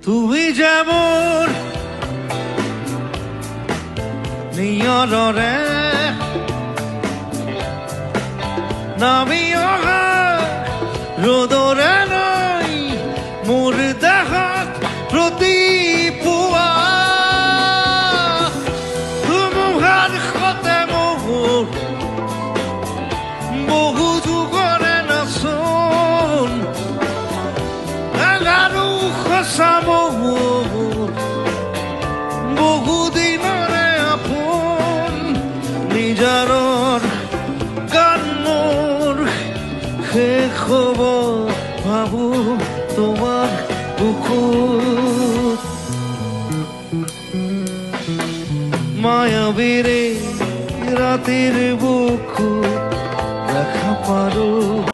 তুই যেমন নিয়রে নামি রোদরে নাই মোর দেহাত প্রতি পুয়া তুমুহার খতে মোর বহু যুগরে নাচন এগারো খসা মোর বহু দিনরে আপন নিজারর গান মোর শেষ হব ভাবো তোমার বুকুত মায়াবীরে রাতের বুকুত দেখা পারো